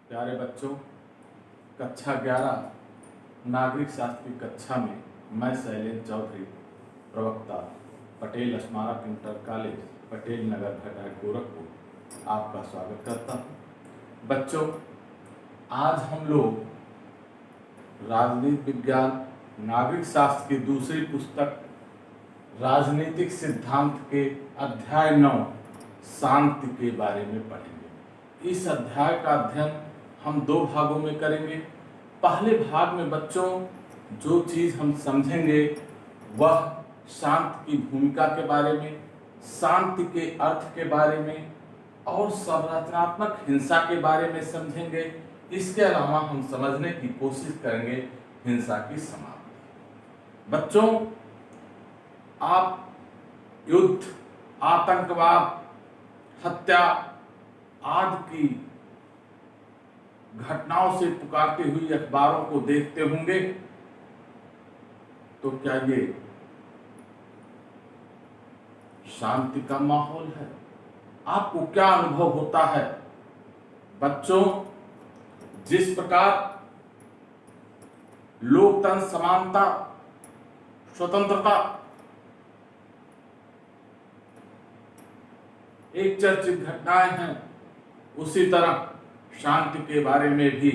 प्यारे बच्चों, कक्षा 11 नागरिक शास्त्र की कक्षा में मैं शैलेंद्र चौधरी, प्रवक्ता, पटेल स्मारक इंटर कॉलेज, पटेल नगर घाटा गोरखपुर, आपका स्वागत करता हूँ। बच्चों, आज हम लोग राजनीति विज्ञान नागरिक शास्त्र की दूसरी पुस्तक राजनीतिक सिद्धांत के अध्याय 9 शांति के बारे में पढ़ेंगे। इस अध्याय का अध्ययन हम 2 भागों में करेंगे। पहले भाग में बच्चों जो चीज हम समझेंगे वह शांति की भूमिका के बारे में, शांति के अर्थ के बारे में और संरचनात्मक हिंसा के बारे में समझेंगे। इसके अलावा हम समझने की कोशिश करेंगे हिंसा की समाप्ति। बच्चों, आप युद्ध, आतंकवाद, हत्या आदि की घटनाओं से पुकारती हुई अखबारों को देखते होंगे, तो क्या ये शांति का माहौल है? आपको क्या अनुभव होता है? बच्चों, जिस प्रकार लोकतंत्र, समानता, स्वतंत्रता एक चर्चित घटनाएं हैं, उसी तरह शांति के बारे में भी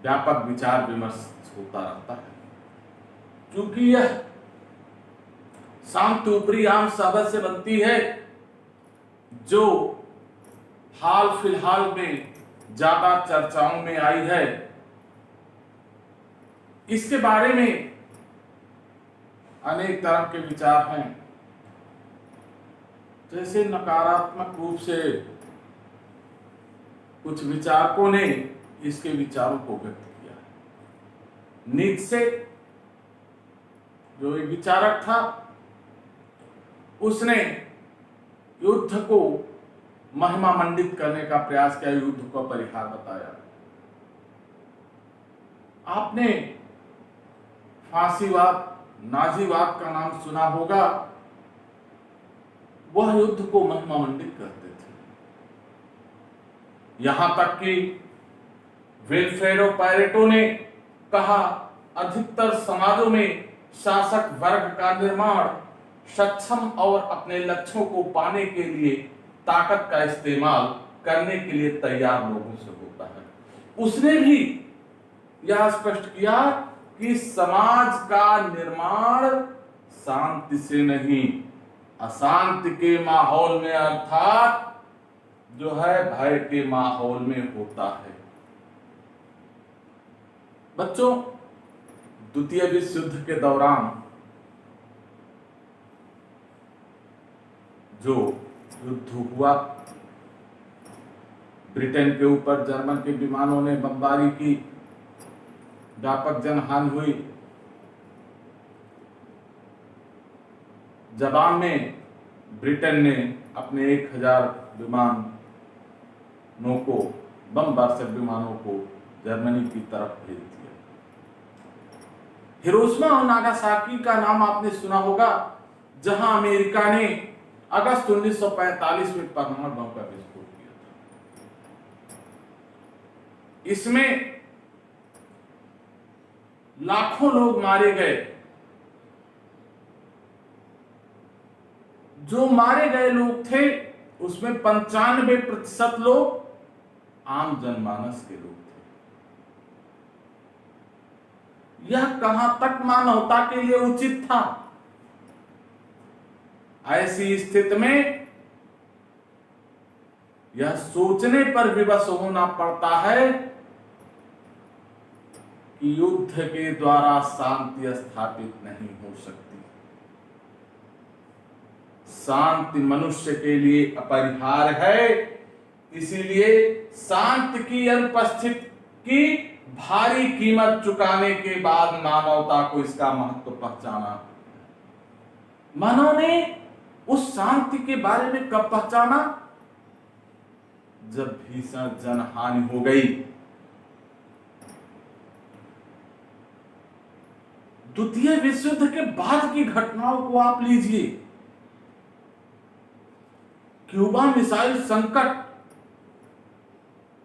व्यापक विचार विमर्श होता रहता है, क्योंकि यह शांति ऊपरी आम शब्द से बनती है जो हाल फिलहाल में ज्यादा चर्चाओं में आई है। इसके बारे में अनेक तरह के विचार हैं। जैसे नकारात्मक रूप से कुछ विचारकों ने इसके विचारों को व्यक्त किया है। नीत्शे जो एक विचारक था, उसने युद्ध को महिमा मंडित करने का प्रयास किया, युद्ध को परिहार बताया। आपने फांसीवाद, नाजीवाद का नाम सुना होगा। वह युद्ध को महिमा मंडित करते थे। यहां तक कि विल्फ्रेडो पैरेटो ने कहा, अधिकतर समाजों में शासक वर्ग का निर्माण सक्षम और अपने लक्ष्यों को पाने के लिए ताकत का इस्तेमाल करने के लिए तैयार लोगों से होता है। उसने भी यह स्पष्ट किया कि समाज का निर्माण शांति से नहीं, अशांति के माहौल में, अर्थात जो है भय के माहौल में होता है। बच्चों, द्वितीय विश्व युद्ध के दौरान जो युद्ध हुआ, ब्रिटेन के ऊपर जर्मन के विमानों ने बमबारी की, व्यापक जनहानि हुई। जवाब में ब्रिटेन ने अपने 1000 विमानों को, बम वर्षक विमानों को जर्मनी की तरफ भेज दिया। हिरोशिमा और नागासाकी का नाम आपने सुना होगा, जहां अमेरिका ने अगस्त 1945 में परमाणु बम का विस्फोट किया था। इसमें लाखों लोग मारे गए। जो मारे गए लोग थे उसमें 95% लोग आम जनमानस के लोग थे। यह कहां तक मानवता के लिए उचित था? ऐसी स्थिति में यह सोचने पर विवश होना पड़ता है कि युद्ध के द्वारा शांति स्थापित नहीं हो सकती। शांति मनुष्य के लिए अपरिहार्य है। इसीलिए शांति की अनुपस्थिति की भारी कीमत चुकाने के बाद मानवता को इसका महत्व पहचाना। मानव ने उस शांति के बारे में कब पहचाना? जब भीषण जनहानि हो गई। द्वितीय विश्व युद्ध के बाद की घटनाओं को आप लीजिए। क्यूबा मिसाइल संकट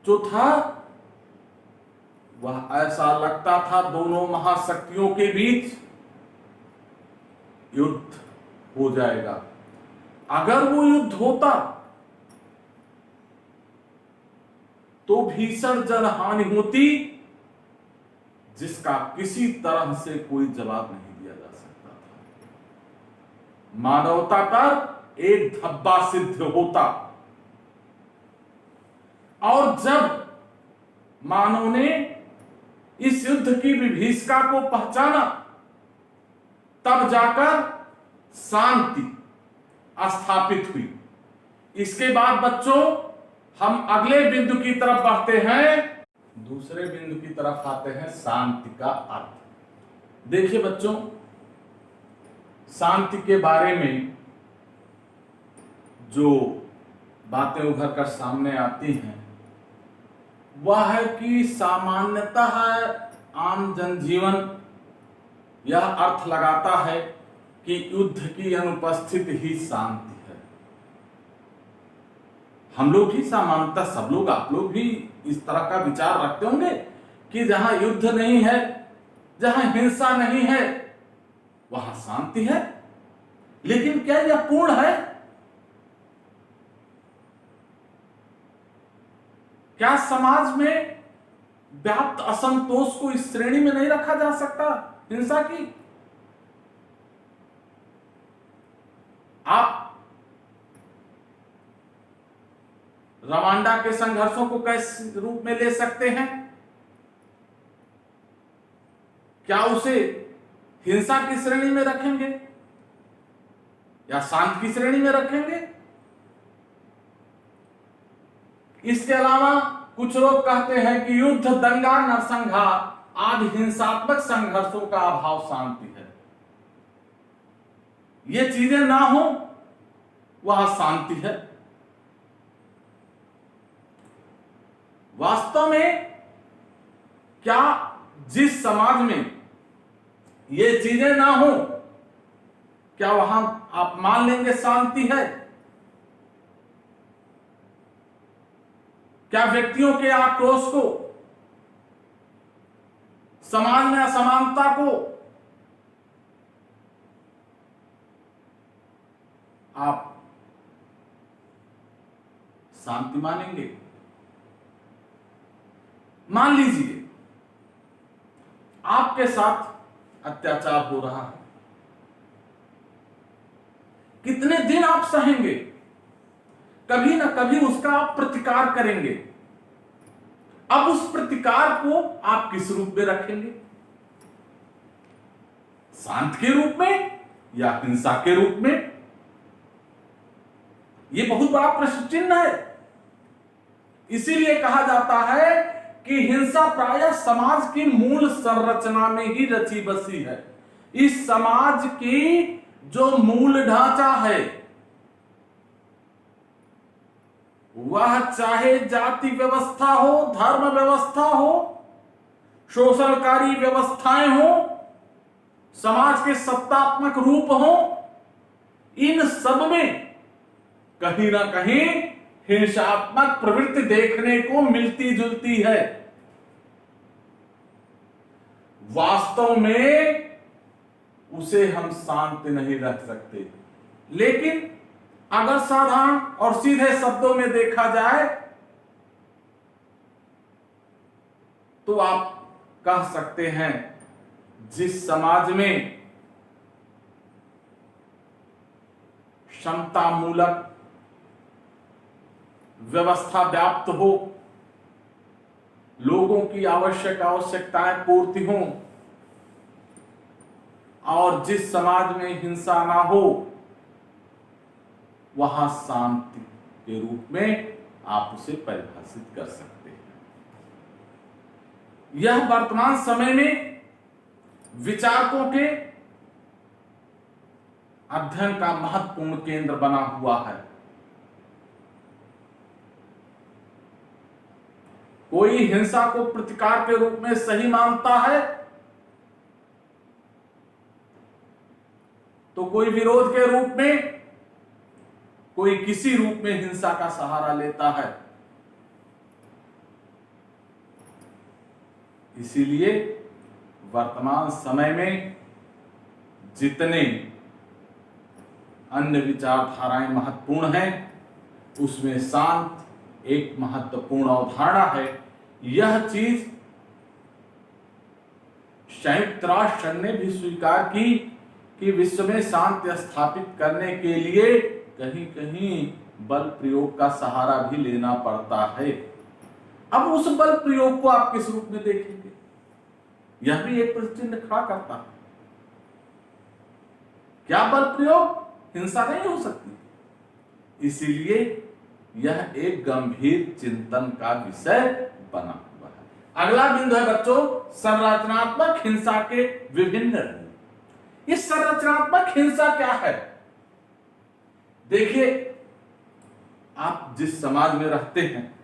जो था वह ऐसा लगता था दोनों महाशक्तियों के बीच युद्ध हो जाएगा। अगर वो युद्ध होता तो भीषण जनहानि होती जिसका किसी तरह से कोई जवाब नहीं दिया जा सकता था। मानवता पर एक धब्बा सिद्ध होता। और जब मानव ने इस युद्ध की विभीषिका को पहचाना तब जाकर शांति स्थापित हुई। इसके बाद बच्चों हम अगले बिंदु की तरफ बढ़ते हैं। दूसरे बिंदु की तरफ आते हैं, शांति का अर्थ। देखिए बच्चों, शांति के बारे में जो बातें उभर कर सामने आती हैं वह है कि सामान्यतः आम जनजीवन यह अर्थ लगाता है कि युद्ध की अनुपस्थिति ही शांति है। हम लोग ही सामान्यतः, सब लोग, आप लोग भी इस तरह का विचार रखते होंगे कि जहां युद्ध नहीं है, जहां हिंसा नहीं है, वहां शांति है। लेकिन क्या यह पूर्ण है? क्या समाज में व्याप्त असंतोष को इस श्रेणी में नहीं रखा जा सकता हिंसा की? आप रवांडा के संघर्षों को किस रूप में ले सकते हैं? क्या उसे हिंसा की श्रेणी में रखेंगे या शांति की श्रेणी में रखेंगे? इसके अलावा कुछ लोग कहते हैं कि युद्ध, दंगा, नरसंहार आदि हिंसात्मक संघर्षों का अभाव शांति है। ये चीजें ना हो वह शांति है। वास्तव में क्या जिस समाज में ये चीजें ना हो, क्या वहां आप मान लेंगे शांति है? क्या व्यक्तियों के आक्रोश को, समाज में असमानता को आप शांति मानेंगे? मान लीजिए आपके साथ अत्याचार हो रहा है, कितने दिन आप सहेंगे? कभी ना कभी उसका आप प्रतिकार करेंगे। अब उस प्रतिकार को आप किस रूप में रखेंगे? शांत के रूप में या हिंसा के रूप में? यह बहुत बड़ा प्रश्न चिन्ह है। इसीलिए कहा जाता है कि हिंसा प्रायः समाज की मूल संरचना में ही रची बसी है। इस समाज की जो मूल ढांचा है वह चाहे जाति व्यवस्था हो, धर्म व्यवस्था हो, शोषणकारी व्यवस्थाएं हो, समाज के सत्तात्मक रूप हो, इन सब में कहीं ना कहीं हिंसात्मक प्रवृत्ति देखने को मिलती जुलती है। वास्तव में उसे हम शांत नहीं रख सकते। लेकिन अगर साधारण और सीधे शब्दों में देखा जाए तो आप कह सकते हैं जिस समाज में क्षमता मूलक व्यवस्था व्याप्त हो, लोगों की आवश्यकताएं पूर्ति हो, और जिस समाज में हिंसा ना हो, वहां शांति के रूप में आप उसे परिभाषित कर सकते हैं। यह वर्तमान समय में विचारकों के अध्ययन का महत्वपूर्ण केंद्र बना हुआ है। कोई हिंसा को प्रतिकार के रूप में सही मानता है तो कोई विरोध के रूप में, कोई किसी रूप में हिंसा का सहारा लेता है। इसीलिए वर्तमान समय में जितने अन्य विचारधाराएं महत्वपूर्ण हैं, उसमें शांत एक महत्वपूर्ण अवधारणा है। यह चीज संयुक्त राष्ट्र संघ ने भी स्वीकार की कि विश्व में शांति स्थापित करने के लिए कहीं कहीं बल प्रयोग का सहारा भी लेना पड़ता है। अब उस बल प्रयोग को आप किस रूप में देखेंगे, यह भी एक प्रश्न चिन्ह खड़ा करता है। क्या बल प्रयोग हिंसा नहीं हो सकती? इसीलिए यह एक गंभीर चिंतन का विषय बना हुआ है। अगला बिंदु है बच्चों, संरचनात्मक हिंसा के विभिन्न रूप। इस संरचनात्मक हिंसा क्या है? देखिए, आप जिस समाज में रहते हैं,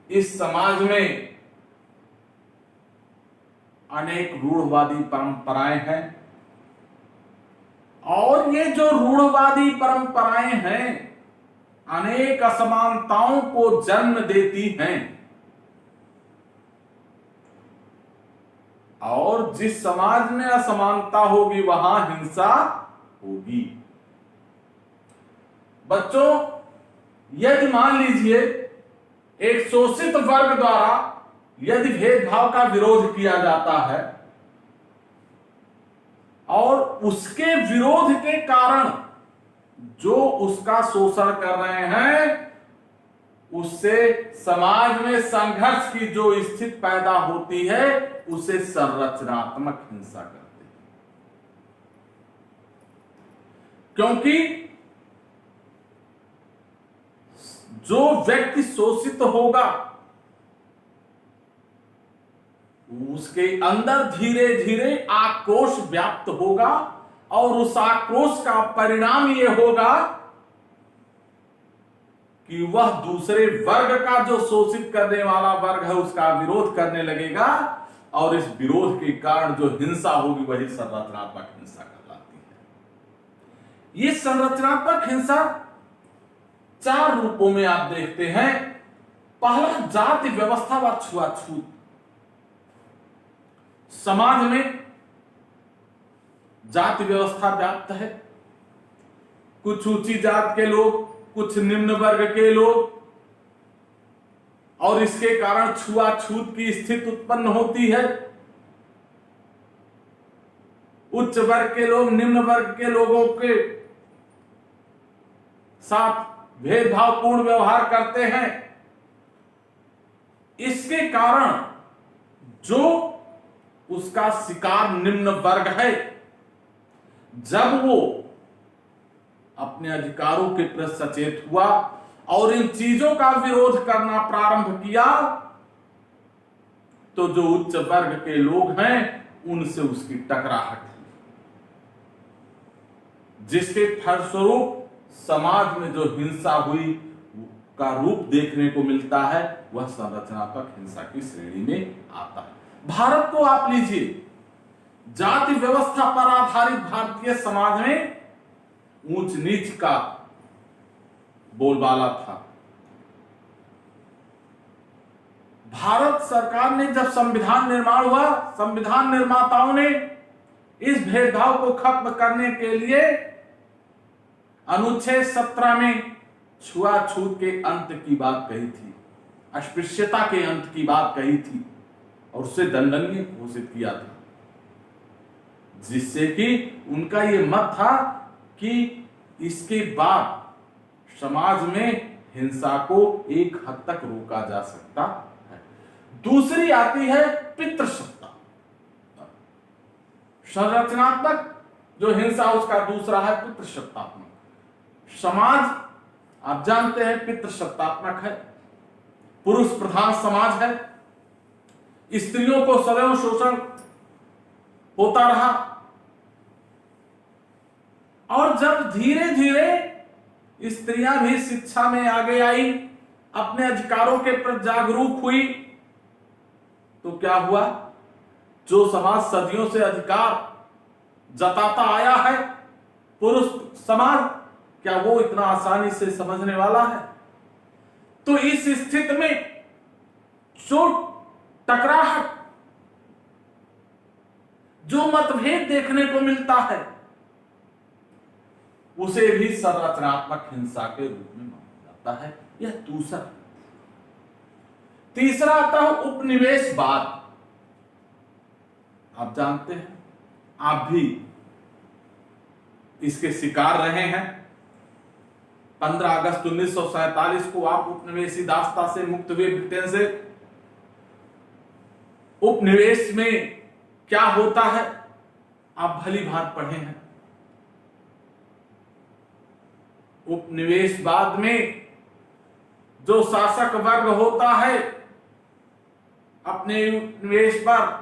इस समाज में अनेक रूढ़वादी परंपराएं हैं, और ये जो रूढ़वादी परंपराएं हैं अनेक असमानताओं को जन्म देती हैं, और जिस समाज में असमानता होगी वहां हिंसा होगी। बच्चों, यदि मान लीजिए एक शोषित वर्ग द्वारा यदि भेदभाव का विरोध किया जाता है और उसके विरोध के कारण जो उसका शोषण कर रहे हैं, उससे समाज में संघर्ष की जो स्थिति पैदा होती है, उसे संरचनात्मक हिंसा कहते हैं। क्योंकि जो व्यक्ति शोषित होगा उसके अंदर धीरे धीरे आक्रोश व्याप्त होगा, और उस आक्रोश का परिणाम यह होगा कि वह दूसरे वर्ग का, जो शोषित करने वाला वर्ग है, उसका विरोध करने लगेगा, और इस विरोध के कारण जो हिंसा होगी वही संरचनात्मक हिंसा कहलाती है। ये संरचनात्मक हिंसा 4 रूपों में आप देखते हैं। पहला, जाति व्यवस्था व छुआछूत। समाज में जाति व्यवस्था व्याप्त है। कुछ ऊंची जात के लोग, कुछ निम्न वर्ग के लोग, और इसके कारण छुआछूत की स्थिति उत्पन्न होती है। उच्च वर्ग के लोग निम्न वर्ग के लोगों के साथ भेदभावपूर्ण व्यवहार करते हैं। इसके कारण जो उसका शिकार निम्न वर्ग है, जब वो अपने अधिकारों के प्रति सचेत हुआ और इन चीजों का विरोध करना प्रारंभ किया, तो जो उच्च वर्ग के लोग हैं उनसे उसकी टकराहट हुई, जिसके फलस्वरूप समाज में जो हिंसा हुई का रूप देखने को मिलता है, वह संरचनात्मक हिंसा की श्रेणी में आता है। भारत को आप लीजिए, जाति व्यवस्था पर आधारित भारतीय समाज में ऊंच नीच का बोलबाला था। भारत सरकार ने जब संविधान निर्माण हुआ, संविधान निर्माताओं ने इस भेदभाव को खत्म करने के लिए अनुच्छेद 17 में छुआछूत के अंत की बात कही थी, अस्पृश्यता के अंत की बात कही थी, और उसे दंडनीय घोषित किया था, जिससे कि उनका यह मत था कि इसके बाद समाज में हिंसा को एक हद तक रोका जा सकता है। दूसरी आती है पितृसत्ता। संरचनात्मक जो हिंसा उसका दूसरा है पितृसत्तात्मक। समाज आप जानते हैं पितृसत्तात्मक है, पुरुष प्रधान समाज है, स्त्रियों को सदैव शोषण होता रहा, और जब धीरे धीरे स्त्रियां भी शिक्षा में आगे आई, अपने अधिकारों के प्रति जागरूक हुई, तो क्या हुआ? जो समाज सदियों से अधिकार जताता आया है, पुरुष समाज, क्या वो इतना आसानी से समझने वाला है? तो इस स्थिति में जो टकराहट, जो मतभेद देखने को मिलता है, उसे भी संरचनात्मक हिंसा के रूप में माना जाता है। यह दूसरा। तीसरा आता है उपनिवेशवाद। आप जानते हैं, आप भी इसके शिकार रहे हैं। 15 अगस्त 1947 को आप उपनिवेशी दास्ता से मुक्त हुए ब्रिटेन से। उपनिवेश में क्या होता है आप भली भांति पढ़े हैं। उपनिवेशवाद में जो शासक वर्ग होता है अपने उपनिवेश पर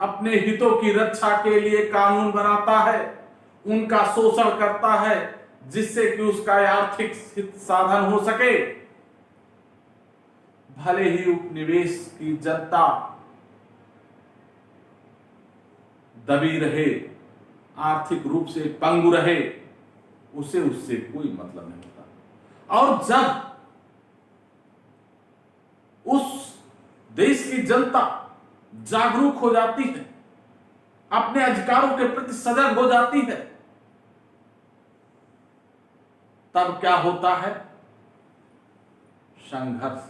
अपने हितों की रक्षा के लिए कानून बनाता है, उनका शोषण करता है, जिससे कि उसका आर्थिक हित साधन हो सके। भले ही उपनिवेश की जनता दबी रहे, आर्थिक रूप से पंगु रहे, उसे उससे कोई मतलब नहीं होता। और जब उस देश की जनता जागरूक हो जाती है, अपने अधिकारों के प्रति सजग हो जाती है, तब क्या होता है? संघर्ष।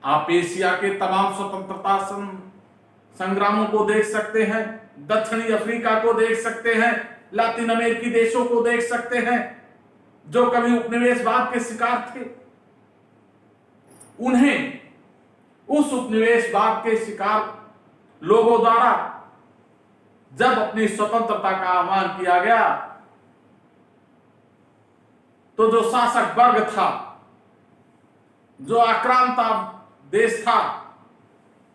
आप एशिया के तमाम स्वतंत्रता संग्रामों को देख सकते हैं, दक्षिणी अफ्रीका को देख सकते हैं, लातिन अमेरिकी देशों को देख सकते हैं, जो कभी उपनिवेशवाद के शिकार थे। उन्हें उस उपनिवेशवाद के शिकार लोगों द्वारा जब अपनी स्वतंत्रता का आह्वान किया गया, तो जो शासक वर्ग था, जो आक्रांता देश था,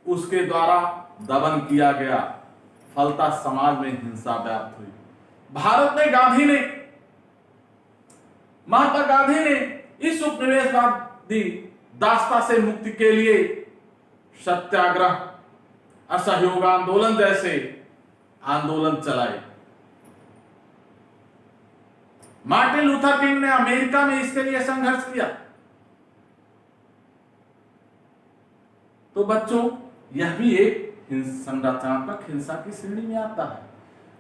उसके द्वारा दमन किया गया। फलतः समाज में हिंसा व्याप्त हुई। भारत में महात्मा गांधी ने इस उपनिवेशवादी दास्ता से मुक्ति के लिए सत्याग्रह, असहयोग आंदोलन जैसे आंदोलन चलाए। मार्टिन लूथर किंग ने अमेरिका में इसके लिए संघर्ष किया। तो बच्चों, यह भी एक संरचनात्मक हिंसा की श्रेणी में आता है।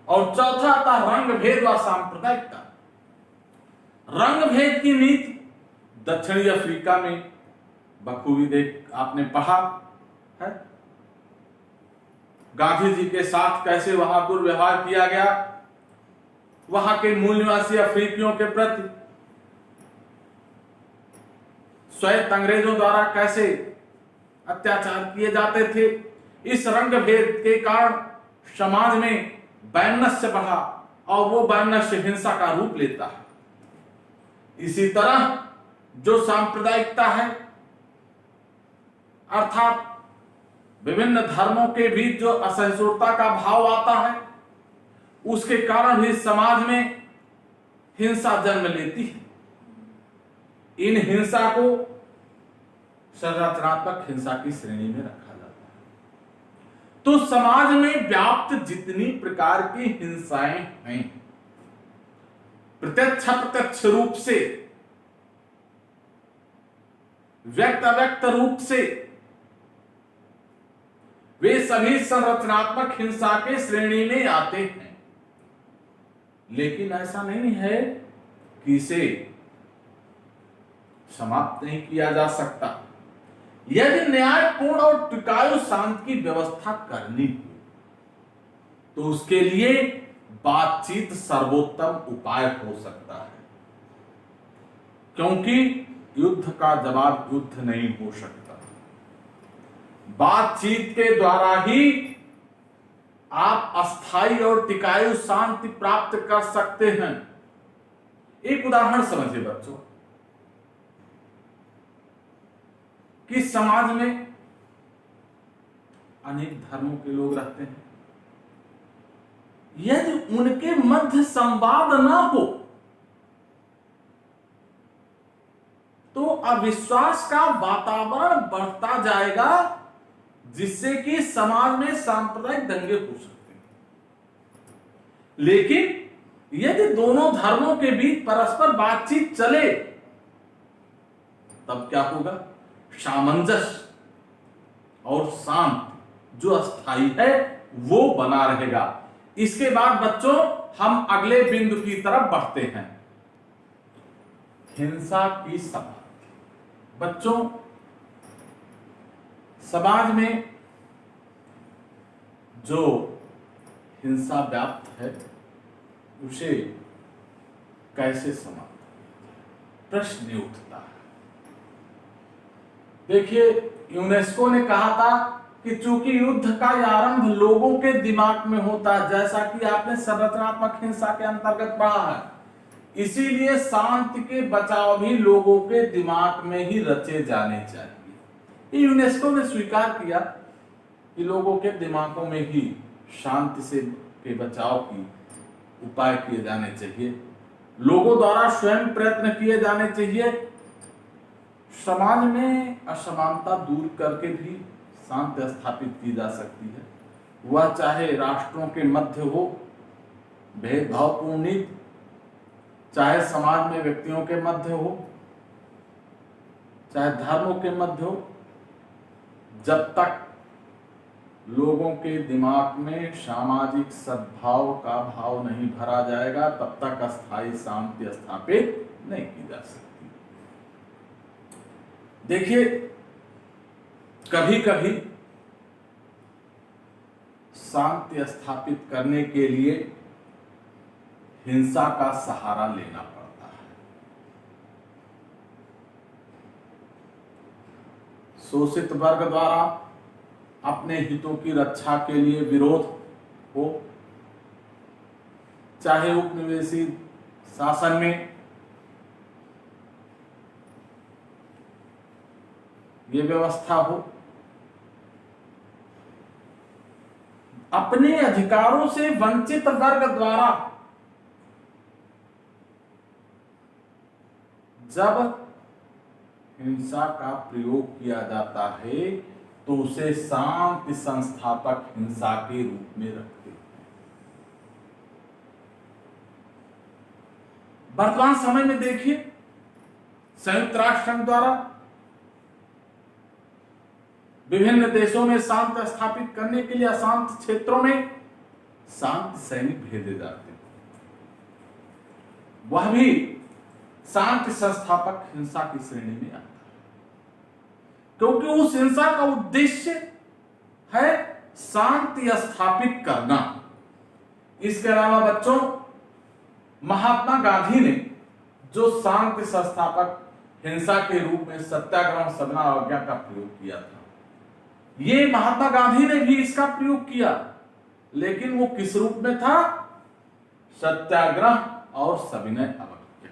और चौथा आता है रंग भेद व सांप्रदायिकता। रंग भेद की नीति दक्षिणी अफ्रीका में बखूबी देख आपने पढ़ा है। गांधी जी के साथ कैसे वहां दुर्व्यवहार किया गया, वहां के मूल निवासी अफ्रीकियों के प्रति स्वयं अंग्रेजों द्वारा कैसे अत्याचार किए जाते थे। इस रंग भेद के कारण समाज में वैमनस्य बढ़ा और वो वैमनस्य हिंसा का रूप लेता है। इसी तरह जो सांप्रदायिकता है, अर्थात विभिन्न धर्मों के बीच जो असहिष्णुता का भाव आता है, उसके कारण भी समाज में हिंसा जन्म लेती है। इन हिंसा को संरचनात्मक हिंसा की श्रेणी में रखा जाता है। तो समाज में व्याप्त जितनी प्रकार की हिंसाएं हैं, प्रत्यक्ष अप्रत्यक्ष रूप से, व्यक्त अव्यक्त रूप से, वे सभी संरचनात्मक हिंसा के श्रेणी में आते हैं। लेकिन ऐसा नहीं है कि इसे समाप्त नहीं किया जा सकता। यदि न्यायपूर्ण और टिकाऊ शांति की व्यवस्था करनी हो, तो उसके लिए बातचीत सर्वोत्तम उपाय हो सकता है, क्योंकि युद्ध का जवाब युद्ध नहीं हो सकता। बातचीत के द्वारा ही आप अस्थायी और टिकाऊ शांति प्राप्त कर सकते हैं। एक उदाहरण समझिए बच्चों, कि समाज में अनेक धर्मों के लोग रहते हैं। यदि उनके मध्य संवाद ना हो, तो अविश्वास का वातावरण बढ़ता जाएगा, जिससे कि समाज में सांप्रदायिक दंगे हो सकते हैं। लेकिन यदि दोनों धर्मों के बीच परस्पर बातचीत चले, तब क्या होगा? सामंजस्य और शांति जो अस्थाई है वो बना रहेगा। इसके बाद बच्चों हम अगले बिंदु की तरफ बढ़ते हैं, हिंसा की समाप्ति। बच्चों, समाज में जो हिंसा व्याप्त है उसे कैसे समाप्त, प्रश्न उठता है। देखिए, यूनेस्को ने कहा था कि चूंकि युद्ध का आरंभ लोगों के दिमाग में होता है, जैसा कि आपने संरचनात्मक हिंसा के अंतर्गत पढ़ा है, इसीलिए शांति के बचाव भी लोगों के दिमाग में ही रचे जाने चाहिए। यूनेस्को ने स्वीकार किया कि लोगों के दिमागों में ही शांति से के बचाव की उपाय किए जाने चाहिए, लोगों द्वारा स्वयं प्रयत्न किए जाने चाहिए। समाज में असमानता दूर करके भी शांति स्थापित की जा सकती है, वह चाहे राष्ट्रों के मध्य हो भेदभावपूर्ण नीति, चाहे समाज में व्यक्तियों के मध्य हो, चाहे धर्मों के मध्य हो। जब तक लोगों के दिमाग में सामाजिक सद्भाव का भाव नहीं भरा जाएगा तब तक अस्थायी शांति स्थापित नहीं की जा सकती। देखिए, कभी कभी शांति स्थापित करने के लिए हिंसा का सहारा लेना पड़ता है। शोषित वर्ग द्वारा अपने हितों की रक्षा के लिए विरोध हो, चाहे उपनिवेशी शासन में ये व्यवस्था हो, अपने अधिकारों से वंचित वर्ग द्वारा जब हिंसा का प्रयोग किया जाता है तो उसे शांति संस्थापक हिंसा के रूप में रखते हैं। वर्तमान समय में देखिए, संयुक्त राष्ट्र संघ द्वारा विभिन्न देशों में शांति स्थापित करने के लिए अशांत क्षेत्रों में शांति सैनिक भेजे जाते हैं, वह भी शांति संस्थापक हिंसा की श्रेणी में आता है, क्योंकि उस हिंसा का उद्देश्य है शांति स्थापित करना। इसके अलावा बच्चों, महात्मा गांधी ने जो शांति संस्थापक हिंसा के रूप में सत्याग्रह सवना अवज्ञा का प्रयोग किया था, ये महात्मा गांधी ने भी इसका प्रयोग किया, लेकिन वो किस रूप में था? सत्याग्रह और सविनय अवज्ञा।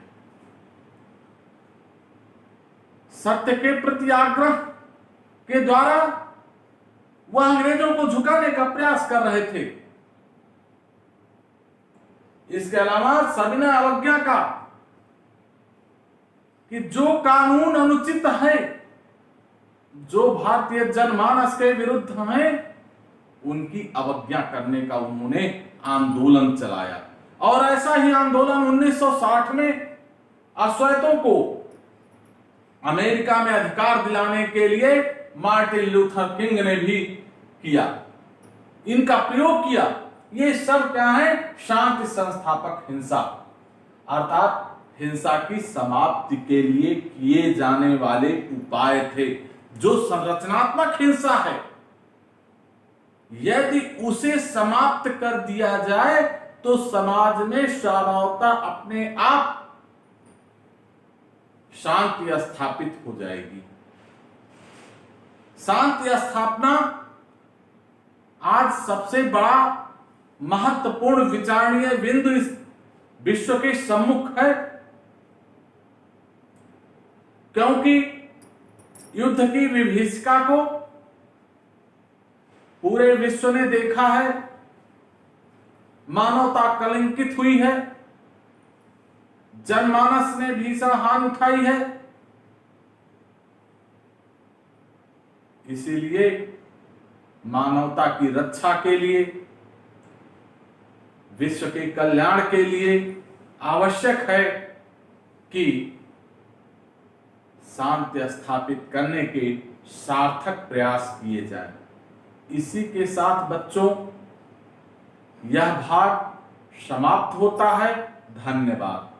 सत्य के प्रति आग्रह के द्वारा वह अंग्रेजों को झुकाने का प्रयास कर रहे थे। इसके अलावा सविनय अवज्ञा का, कि जो कानून अनुचित है, जो भारतीय जनमानस के विरुद्ध हैं, उनकी अवज्ञा करने का उन्होंने आंदोलन चलाया। और ऐसा ही आंदोलन 1960 में अश्वेतों को अमेरिका में अधिकार दिलाने के लिए मार्टिन लूथर किंग ने भी किया, इनका प्रयोग किया। ये सब क्या है? शांति संस्थापक हिंसा, अर्थात हिंसा की समाप्ति के लिए किए जाने वाले उपाय थे। जो संरचनात्मक हिंसा है, यदि उसे समाप्त कर दिया जाए तो समाज में स्वभावतः अपने आप शांति स्थापित हो जाएगी। शांति स्थापना आज सबसे बड़ा महत्वपूर्ण विचारणीय बिंदु इस विश्व के सम्मुख है, क्योंकि युद्ध की विभीषिका को पूरे विश्व ने देखा है, मानवता कलंकित हुई है, जनमानस ने भीषण हानि उठाई है। इसीलिए मानवता की रक्षा के लिए, विश्व के कल्याण के लिए आवश्यक है कि शांति स्थापित करने के सार्थक प्रयास किए जाएं। इसी के साथ बच्चों यह भाग समाप्त होता है। धन्यवाद।